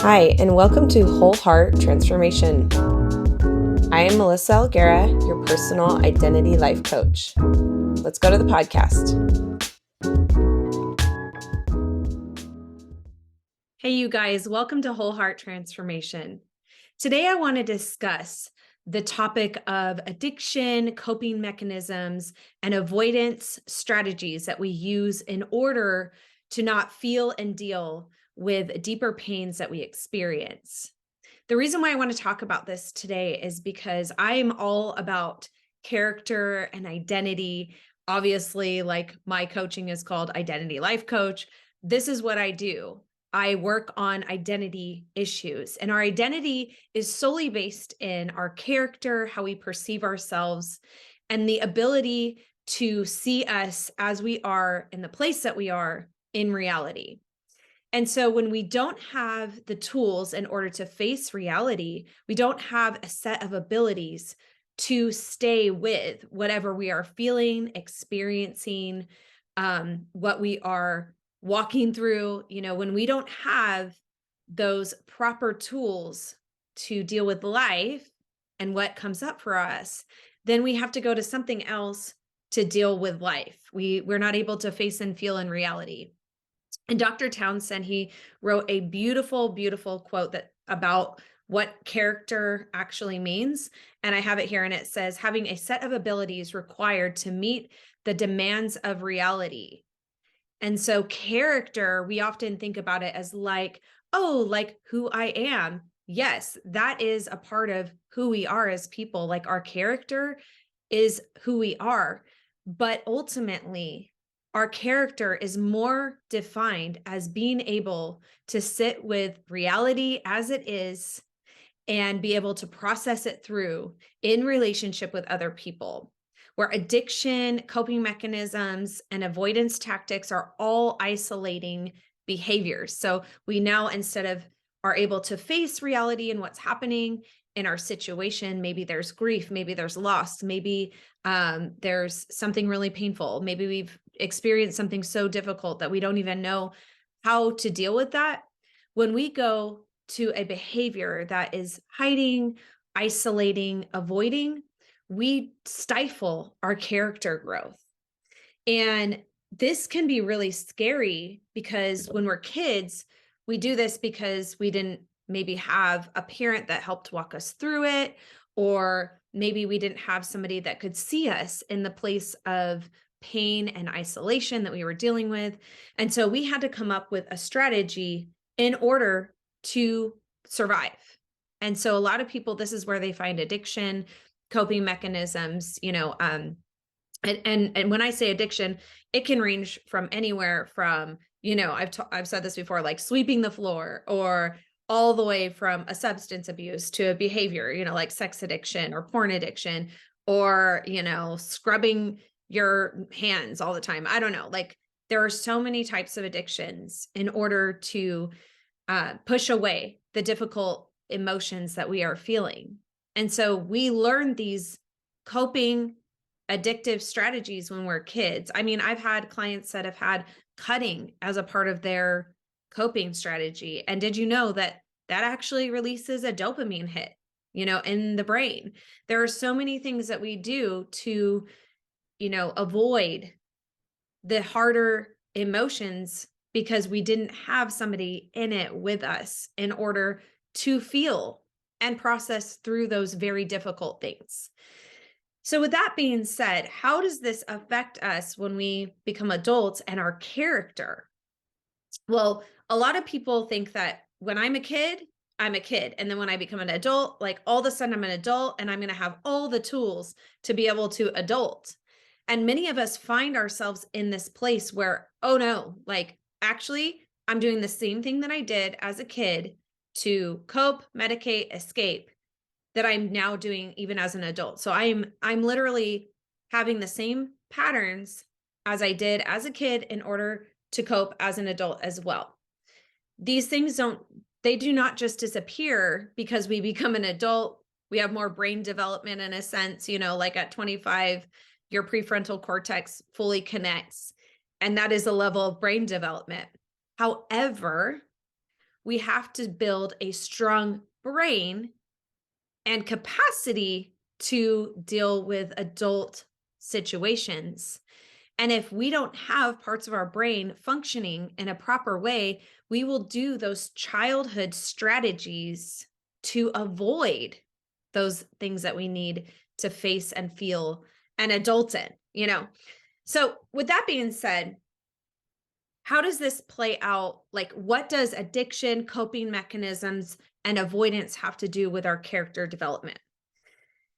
Hi, and welcome to Whole Heart Transformation. I am Melissa Alguera, your personal identity life coach. Let's go to the podcast. Hey, you guys, welcome to Whole Heart Transformation. Today, I want to discuss the topic of addiction, coping mechanisms, and avoidance strategies that we use in order to not feel and deal with deeper pains that we experience. The reason why I want to talk about this today is because I am all about character and identity. Obviously, like my coaching is called Identity Life Coach. This is what I do. I work on identity issues, and our identity is solely based in our character, how we perceive ourselves, and the ability to see us as we are in the place that we are in reality. And so when we don't have the tools in order to face reality, we don't have a set of abilities to stay with whatever we are feeling, experiencing, what we are walking through. When we don't have those proper tools to deal with life and what comes up for us, then we have to go to something else to deal with life. We're not able to face and feel in reality. And Dr. Townsend, he wrote a beautiful, beautiful quote about what character actually means. And I have it here, and it says, having a set of abilities required to meet the demands of reality. And so character, we often think about it as like who I am. Yes, that is a part of who we are as people. Like our character is who we are. But ultimately, our character is more defined as being able to sit with reality as it is and be able to process it through in relationship with other people, where addiction, coping mechanisms, and avoidance tactics are all isolating behaviors. So we now, instead of are able to face reality and what's happening in our situation, maybe there's grief, maybe there's loss, maybe there's something really painful, maybe we've experienced something so difficult that we don't even know how to deal with that. When we go to a behavior that is hiding, isolating, avoiding, we stifle our character growth. And this can be really scary because when we're kids, we do this because we didn't maybe have a parent that helped walk us through it, or maybe we didn't have somebody that could see us in the place of pain and isolation that we were dealing with. And so we had to come up with a strategy in order to survive. And so a lot of people, this is where they find addiction, coping mechanisms, and when I say addiction, it can range from anywhere from, I've said this before, like sweeping the floor, or all the way from a substance abuse to a behavior, like sex addiction or porn addiction, or, scrubbing your hands all the time. I don't know. Like there are so many types of addictions in order to push away the difficult emotions that we are feeling. And so we learn these coping addictive strategies when we're kids. I mean, I've had clients that have had cutting as a part of their coping strategy. And did you know that that actually releases a dopamine hit, in the brain? There are so many things that we do to, avoid the harder emotions because we didn't have somebody in it with us in order to feel and process through those very difficult things. So with that being said, how does this affect us when we become adults and our character? Well, a lot of people think that when I'm a kid, I'm a kid. And then when I become an adult, like all of a sudden I'm an adult and I'm going to have all the tools to be able to adult. And many of us find ourselves in this place where, oh no, like actually I'm doing the same thing that I did as a kid to cope, medicate, escape, that I'm now doing even as an adult. So I'm literally having the same patterns as I did as a kid in order to cope as an adult as well. These things they do not just disappear because we become an adult. We have more brain development in a sense, like at 25, your prefrontal cortex fully connects, and that is a level of brain development. However, we have to build a strong brain and capacity to deal with adult situations. And if we don't have parts of our brain functioning in a proper way, we will do those childhood strategies to avoid those things that we need to face and feel an adult in. So, with that being said, how does this play out? Like, what does addiction, coping mechanisms, and avoidance have to do with our character development?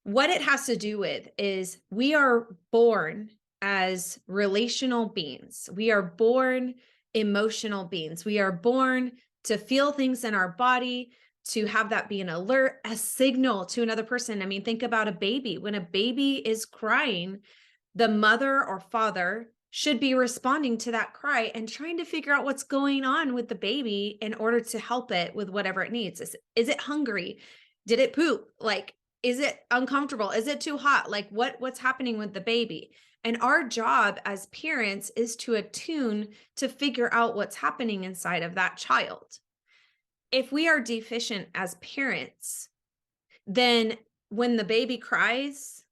What it has to do with is we are born as relational beings. We are born emotional beings. We are born to feel things in our body, to have that be an alert, a signal to another person. I mean, think about a baby. When a baby is crying, the mother or father should be responding to that cry and trying to figure out what's going on with the baby in order to help it with whatever it needs. Is it hungry? Did it poop? Like, is it uncomfortable? Is it too hot? Like what's happening with the baby? And our job as parents is to attune to figure out what's happening inside of that child. If we are deficient as parents, then when the baby cries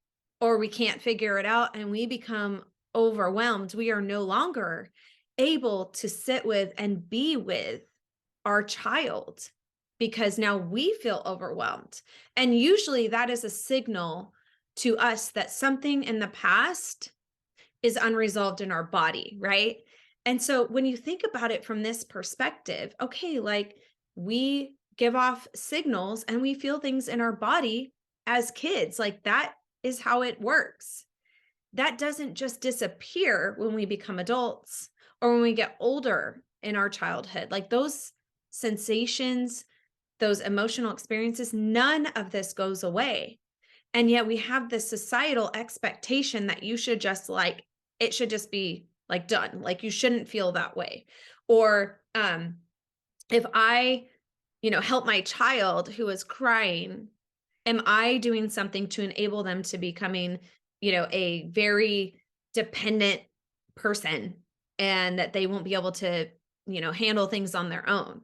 or we can't figure it out and we become overwhelmed, we are no longer able to sit with and be with our child because now we feel overwhelmed. And usually that is a signal to us that something in the past is unresolved in our body, right? And so when you think about it from this perspective, okay, like we give off signals and we feel things in our body as kids, like that is how it works. That doesn't just disappear when we become adults or when we get older in our childhood. Like those sensations, those emotional experiences, none of this goes away. And yet we have this societal expectation that you should just like, it should just be like done. Like you shouldn't feel that way. Or if I, help my child who is crying, am I doing something to enable them to becoming, a very dependent person and that they won't be able to, handle things on their own?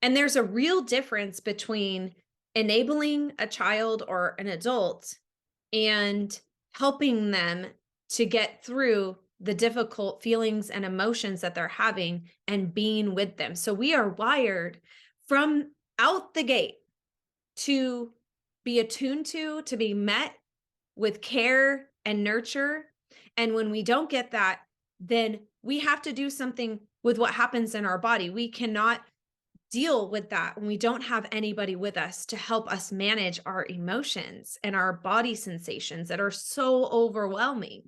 And there's a real difference between enabling a child or an adult and helping them to get through the difficult feelings and emotions that they're having and being with them. So we are wired from out the gate to be attuned to be met with care and nurture. And when we don't get that, then we have to do something with what happens in our body. We cannot deal with that when we don't have anybody with us to help us manage our emotions and our body sensations that are so overwhelming.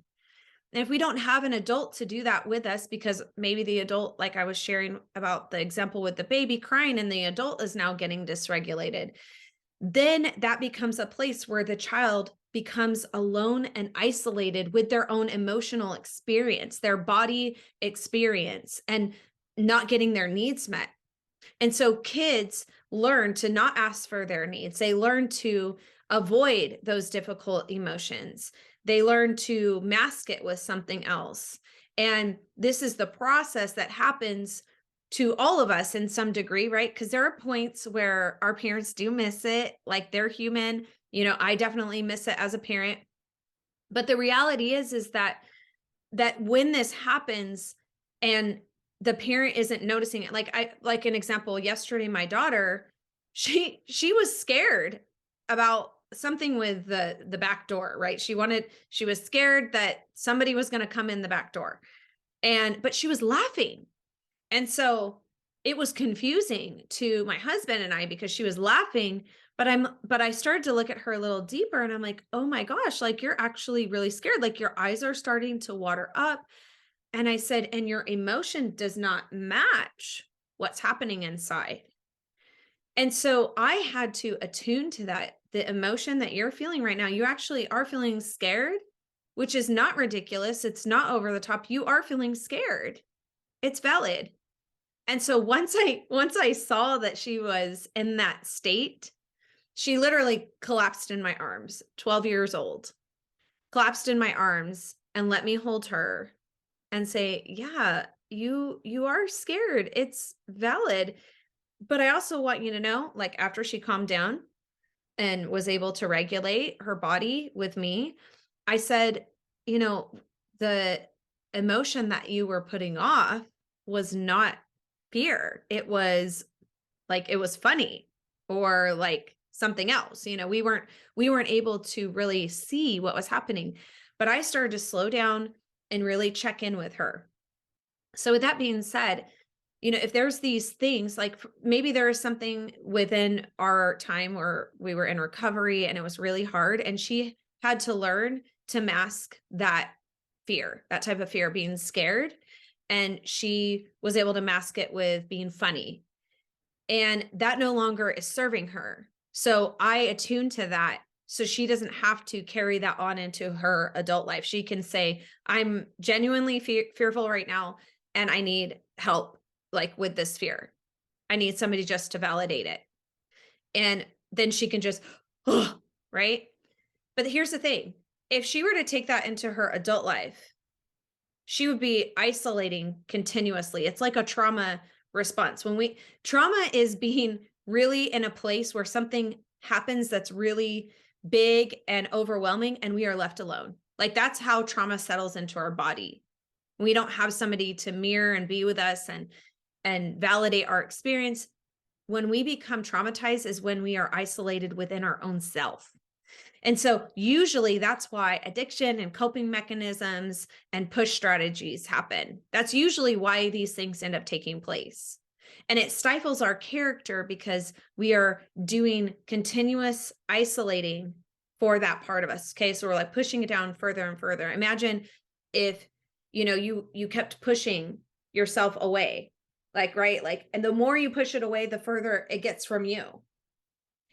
And if we don't have an adult to do that with us, because maybe the adult, like I was sharing about the example with the baby crying and the adult is now getting dysregulated, then that becomes a place where the child becomes alone and isolated with their own emotional experience, their body experience, and not getting their needs met. And so kids learn to not ask for their needs. They learn to avoid those difficult emotions. They learn to mask it with something else. And this is the process that happens to all of us in some degree, right? Because there are points where our parents do miss it, like they're human. I definitely miss it as a parent. But the reality is that when this happens and the parent isn't noticing it, like an example, yesterday my daughter, she was scared about something with the back door, right? She was scared that somebody was going to come in the back door, but she was laughing. And so it was confusing to my husband and I because she was laughing, but I started to look at her a little deeper and I'm like, "Oh my gosh, like you're actually really scared. Like your eyes are starting to water up." And I said, "And your emotion does not match what's happening inside." And so I had to attune to that, the emotion that you're feeling right now. You actually are feeling scared, which is not ridiculous. It's not over the top. You are feeling scared. It's valid. And so once I saw that she was in that state, she literally collapsed in my arms, 12 years old, collapsed in my arms and let me hold her and say, "Yeah, you are scared. It's valid." But I also want you to know, like, after she calmed down and was able to regulate her body with me, I said, you know, the emotion that you were putting off was not fear. It was funny or like something else. We weren't able to really see what was happening. But I started to slow down and really check in with her. So with that being said, if there's these things like maybe there is something within our time where we were in recovery and it was really hard and she had to learn to mask that fear, that type of fear, being scared, and she was able to mask it with being funny, and that no longer is serving her. So I attune to that so she doesn't have to carry that on into her adult life. She can say, I'm genuinely fearful right now and I need help, like with this fear. I need somebody just to validate it. And then she can just, oh, right? But here's the thing. If she were to take that into her adult life, she would be isolating continuously. It's like a trauma response. Trauma is being really in a place where something happens that's really big and overwhelming and we are left alone. Like that's how trauma settles into our body. We don't have somebody to mirror and be with us and validate our experience. When we become traumatized is when we are isolated within our own self. And so usually that's why addiction and coping mechanisms and push strategies happen. That's usually why these things end up taking place. And it stifles our character because we are doing continuous isolating for that part of us. Okay. So we're like pushing it down further and further. Imagine if, you kept pushing yourself away, like, right. Like, and the more you push it away, the further it gets from you.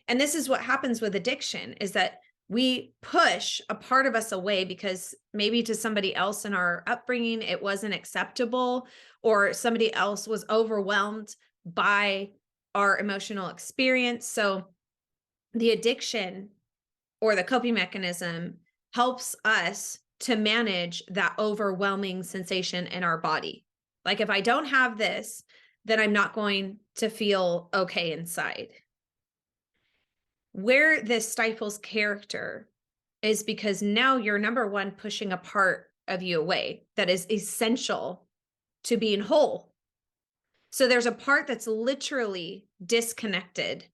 And this is what happens with addiction is that we push a part of us away because maybe to somebody else in our upbringing, it wasn't acceptable, or somebody else was overwhelmed by our emotional experience. So the addiction or the coping mechanism helps us to manage that overwhelming sensation in our body. Like if I don't have this, then I'm not going to feel okay inside. Where this stifles character is because now you're number one, pushing a part of you away that is essential to being whole. So there's a part that's literally disconnected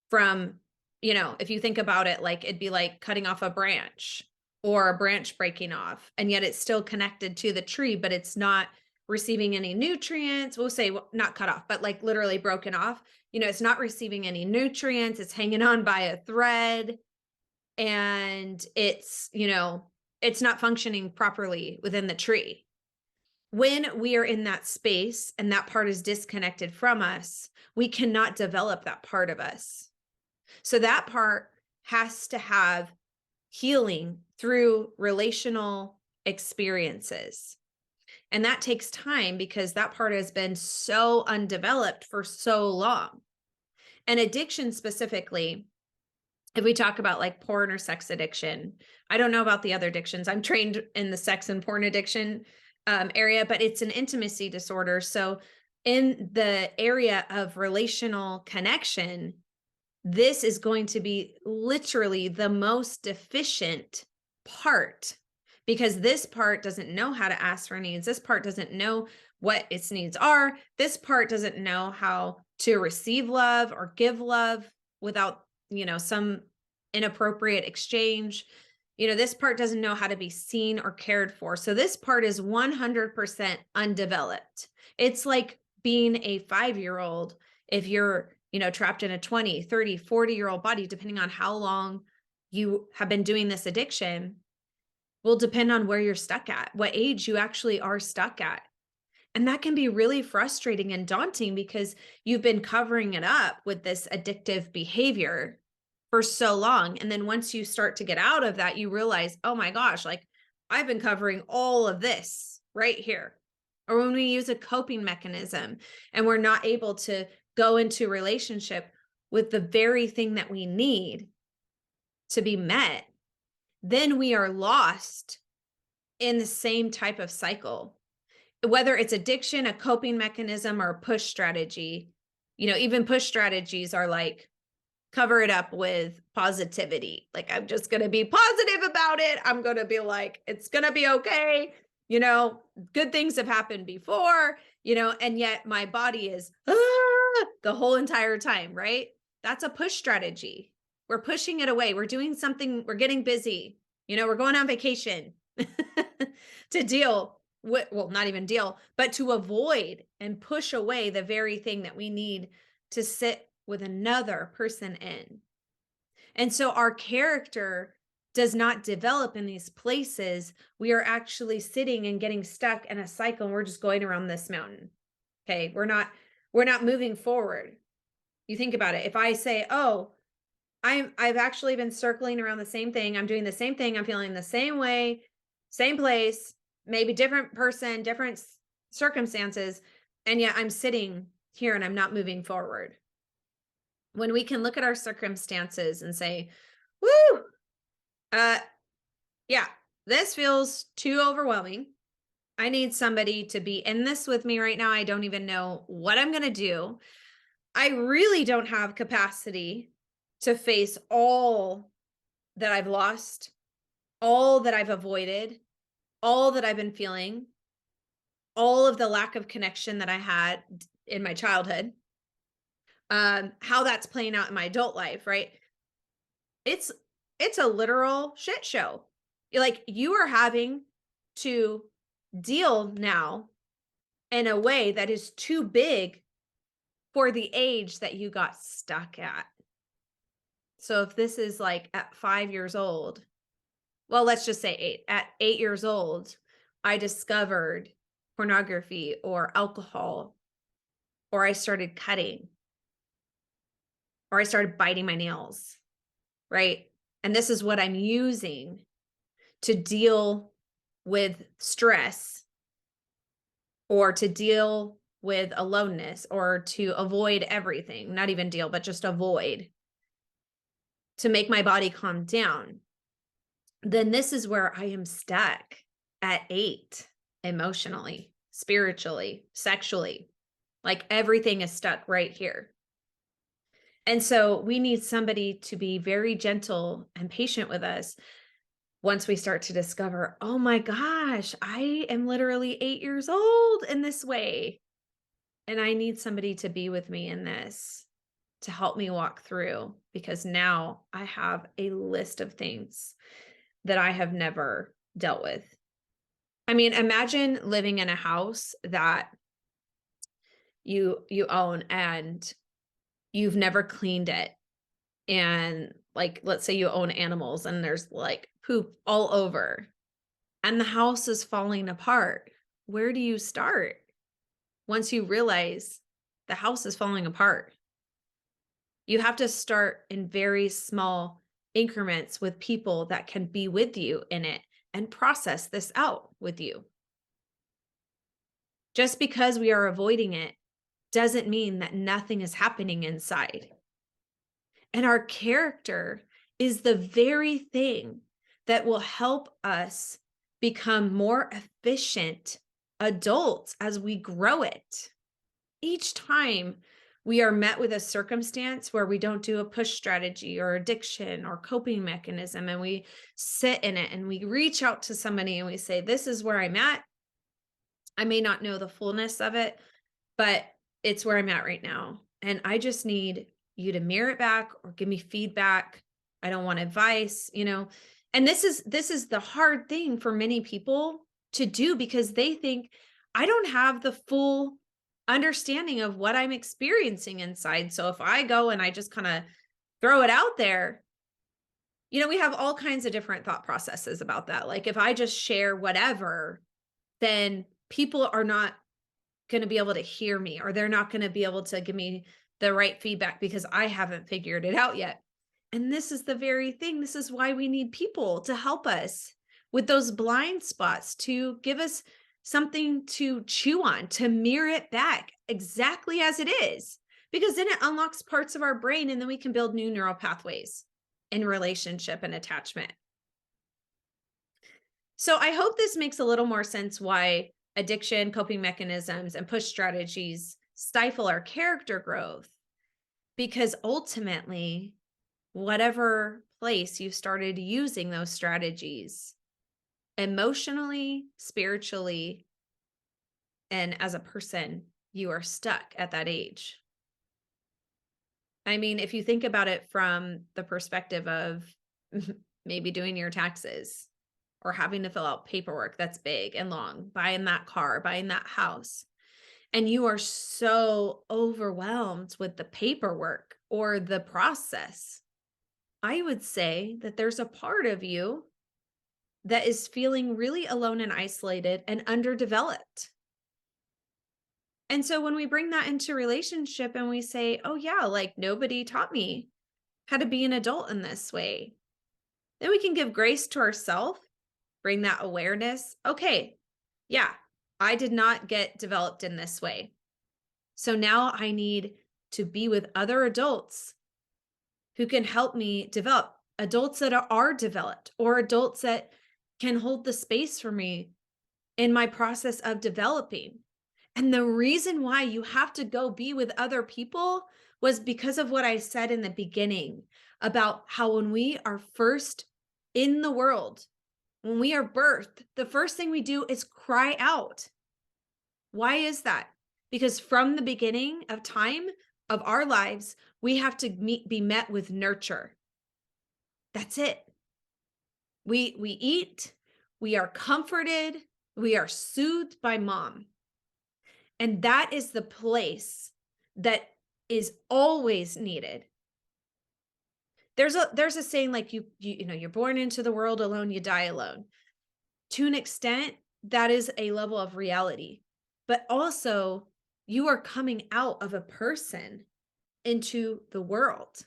from, if you think about it, like it'd be like cutting off a branch or a branch breaking off, and yet it's still connected to the tree, but it's not receiving any nutrients. We'll say not cut off, but like literally broken off. It's not receiving any nutrients. It's hanging on by a thread and it's not functioning properly within the tree. When we are in that space and that part is disconnected from us, we cannot develop that part of us. So that part has to have healing through relational experiences. And that takes time because that part has been so undeveloped for so long. And addiction specifically, if we talk about like porn or sex addiction, I don't know about the other addictions. I'm trained in the sex and porn addiction area, but it's an intimacy disorder. So in the area of relational connection, this is going to be literally the most deficient part because this part doesn't know how to ask for needs. This part doesn't know what its needs are. This part doesn't know how to receive love or give love without, some inappropriate exchange. This part doesn't know how to be seen or cared for. So this part is 100% undeveloped. It's like being a 5-year-old if you're trapped in a 20, 30, 40-year-old body, depending on how long you have been doing this addiction, will depend on where you're stuck at, what age you actually are stuck at. And that can be really frustrating and daunting because you've been covering it up with this addictive behavior for so long. And then once you start to get out of that, you realize, oh my gosh, like I've been covering all of this right here. Or when we use a coping mechanism and we're not able to go into relationship with the very thing that we need to be met, then we are lost in the same type of cycle. Whether it's addiction, a coping mechanism, or a push strategy, Even push strategies are like, cover it up with positivity. Like, I'm just going to be positive about it. I'm going to be like, it's going to be okay. Good things have happened before, and yet my body is the whole entire time, right? That's a push strategy. We're pushing it away. We're doing something. We're getting busy. We're going on vacation to deal with, well, not even deal, but to avoid and push away the very thing that we need to sit with another person in. And so our character does not develop in these places. We are actually sitting and getting stuck in a cycle, and we're just going around this mountain. Okay, we're not moving forward. You think about it. If I say, "Oh, I've actually been circling around the same thing. I'm doing the same thing. I'm feeling the same way, same place, maybe different person, different circumstances, and yet I'm sitting here and I'm not moving forward." When we can look at our circumstances and say, "Woo, yeah, this feels too overwhelming. I need somebody to be in this with me right now. I don't even know what I'm going to do. I really don't have capacity to face all that I've lost, all that I've avoided, all that I've been feeling, all of the lack of connection that I had in my childhood, how that's playing out in my adult life, right? It's a literal shit show. Like, you are having to deal now in a way that is too big for the age that you got stuck at. So if this is like at 5 years old, well, let's just say 8. At 8 years old, I discovered pornography or alcohol, or I started cutting, or I started biting my nails, right? And this is what I'm using to deal with stress, or to deal with aloneness, or to avoid everything, not even deal, but just avoid, to make my body calm down. Then this is where I am stuck at 8, emotionally, spiritually, sexually. Like, everything is stuck right here. And so we need somebody to be very gentle and patient with us once we start to discover, oh my gosh, I am literally 8 years old in this way. And I need somebody to be with me in this, to help me walk through, because now I have a list of things that I have never dealt with. I mean, imagine living in a house that you own and you've never cleaned it. And like, let's say you own animals and there's like poop all over and the house is falling apart. Where do you start once you realize the house is falling apart? You have to start in very small increments with people that can be with you in it and process this out with you. Just because we are avoiding it doesn't mean that nothing is happening inside. And our character is the very thing that will help us become more efficient adults as we grow it. Each time we are met with a circumstance where we don't do a push strategy or addiction or coping mechanism, and we sit in it and we reach out to somebody and we say, this is where I'm at. I may not know the fullness of it, but it's where I'm at right now. And I just need you to mirror it back or give me feedback. I don't want advice, And this is the hard thing for many people to do, because they think I don't have the full understanding of what I'm experiencing inside. So if I go and I just kind of throw it out there, we have all kinds of different thought processes about that. Like, if I just share whatever, then people are not going to be able to hear me, or they're not going to be able to give me the right feedback because I haven't figured it out yet. And this is the very thing. This is why we need people to help us with those blind spots, to give us something to chew on, to mirror it back exactly as it is, because then it unlocks parts of our brain and then we can build new neural pathways in relationship and attachment. So I hope this makes a little more sense why addiction, coping mechanisms, and push strategies stifle our character growth because ultimately, whatever place you started using those strategies emotionally, spiritually, and as a person, you are stuck at that age. I mean, if you think about it from the perspective of maybe doing your taxes or having to fill out paperwork that's big and long, buying that car, buying that house, and you are so overwhelmed with the paperwork or the process, I would say that there's a part of you that is feeling really alone and isolated and underdeveloped. And so when we bring that into relationship and we say, oh, yeah, like nobody taught me how to be an adult in this way, then we can give grace to ourselves, bring that awareness. Okay, yeah, I did not get developed in this way. So now I need to be with other adults who can help me develop, adults that are developed or adults that can hold the space for me in my process of developing. And the reason why you have to go be with other people was because of what I said in the beginning about how when we are first in the world, when we are birthed, the first thing we do is cry out. Why is that? Because from the beginning of time of our lives, we have to be met with nurture. That's it. We eat, we are comforted, we are soothed by mom. And that is the place that is always needed. There's a saying like you know, you're born into the world alone, you die alone. To an extent, that is a level of reality. But also, you are coming out of a person into the world.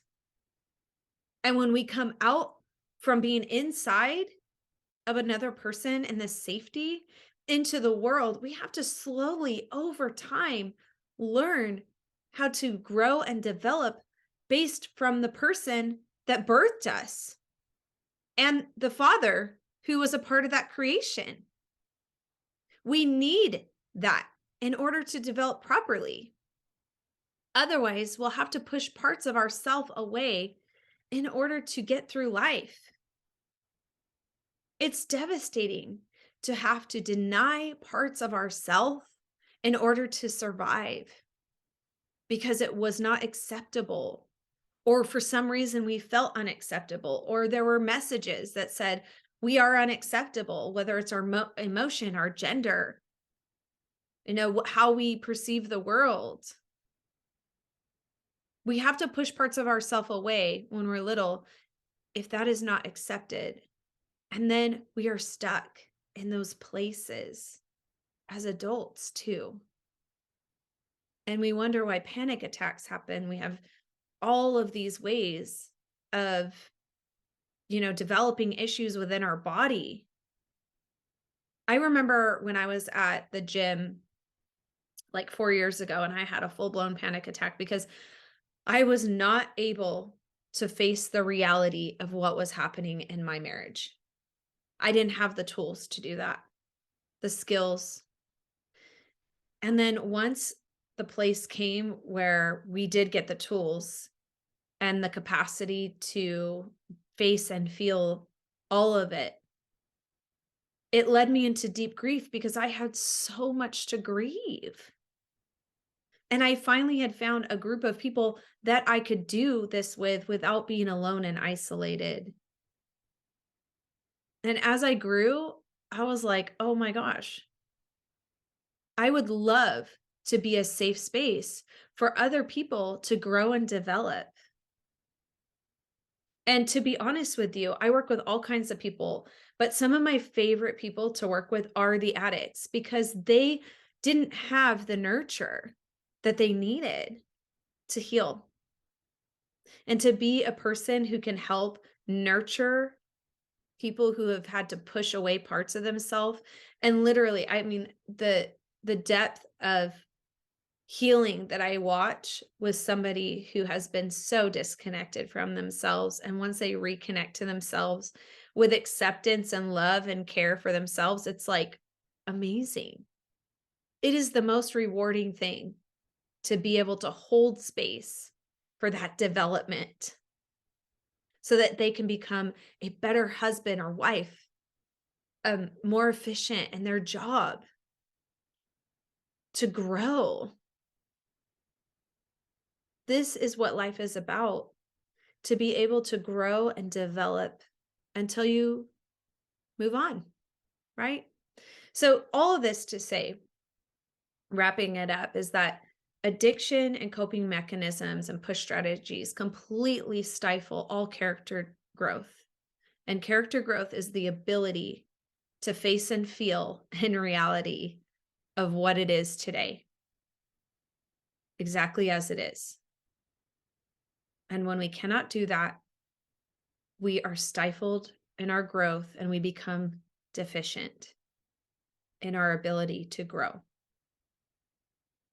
And when we come out from being inside of another person and the safety into the world, we have to slowly over time learn how to grow and develop based from the person that birthed us and the father who was a part of that creation. We need that in order to develop properly. Otherwise, we'll have to push parts of ourself away in order to get through life. It's devastating to have to deny parts of ourself in order to survive because it was not acceptable, or for some reason we felt unacceptable, or there were messages that said we are unacceptable, whether it's our emotion, our gender, you know, how we perceive the world. We have to push parts of ourself away when we're little if that is not accepted. And then we are stuck in those places as adults too. And we wonder why panic attacks happen. We have all of these ways of, you know, developing issues within our body. I remember when I was at the gym like 4 years ago and I had a full-blown panic attack because I was not able to face the reality of what was happening in my marriage. I didn't have the tools to do that, the skills. And then once the place came where we did get the tools and the capacity to face and feel all of it, it led me into deep grief because I had so much to grieve. And I finally had found a group of people that I could do this with without being alone and isolated. And as I grew, I was like, oh my gosh, I would love to be a safe space for other people to grow and develop. And to be honest with you, I work with all kinds of people, but some of my favorite people to work with are the addicts because they didn't have the nurture that they needed to heal. And to be a person who can help nurture people who have had to push away parts of themselves. And literally, I mean, the depth of healing that I watch with somebody who has been so disconnected from themselves. And once they reconnect to themselves with acceptance and love and care for themselves, it's like amazing. It is the most rewarding thing to be able to hold space for that development so that they can become a better husband or wife, more efficient in their job, to grow. This is what life is about, to be able to grow and develop until you move on, right? So all of this to say, wrapping it up, is that addiction and coping mechanisms and push strategies completely stifle all character growth. And character growth is the ability to face and feel in reality of what it is today, exactly as it is. And when we cannot do that, we are stifled in our growth and we become deficient in our ability to grow.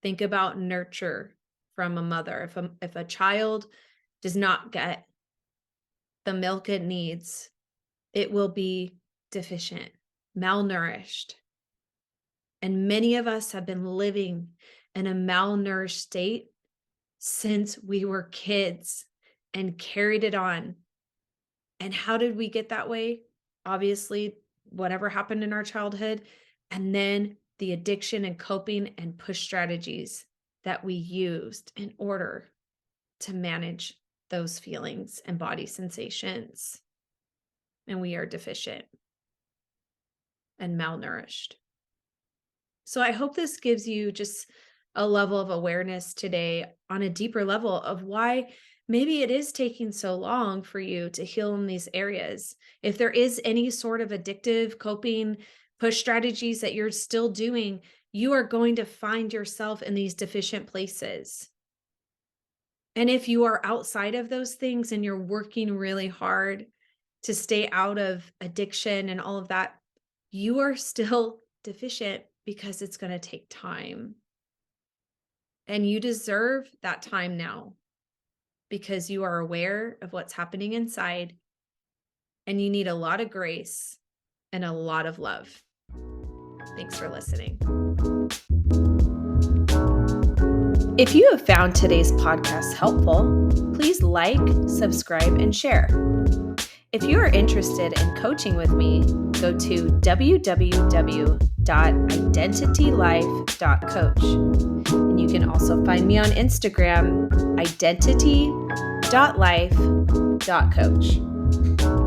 Think about nurture from a mother. If a child does not get the milk it needs, it will be deficient, malnourished. And many of us have been living in a malnourished state since we were kids and carried it on. And how did we get that way? Obviously, whatever happened in our childhood, and then the addiction and coping and push strategies that we used in order to manage those feelings and body sensations. And we are deficient and malnourished. So I hope this gives you just a level of awareness today on a deeper level of why maybe it is taking so long for you to heal in these areas. If there is any sort of addictive coping push strategies that you're still doing, you are going to find yourself in these deficient places. And if you are outside of those things and you're working really hard to stay out of addiction and all of that, you are still deficient because it's going to take time. And you deserve that time now because you are aware of what's happening inside and you need a lot of grace and a lot of love. Thanks for listening. If you have found today's podcast helpful, please like, subscribe, and share. If you are interested in coaching with me, go to www.identitylife.coach. And you can also find me on Instagram, identity.life.coach.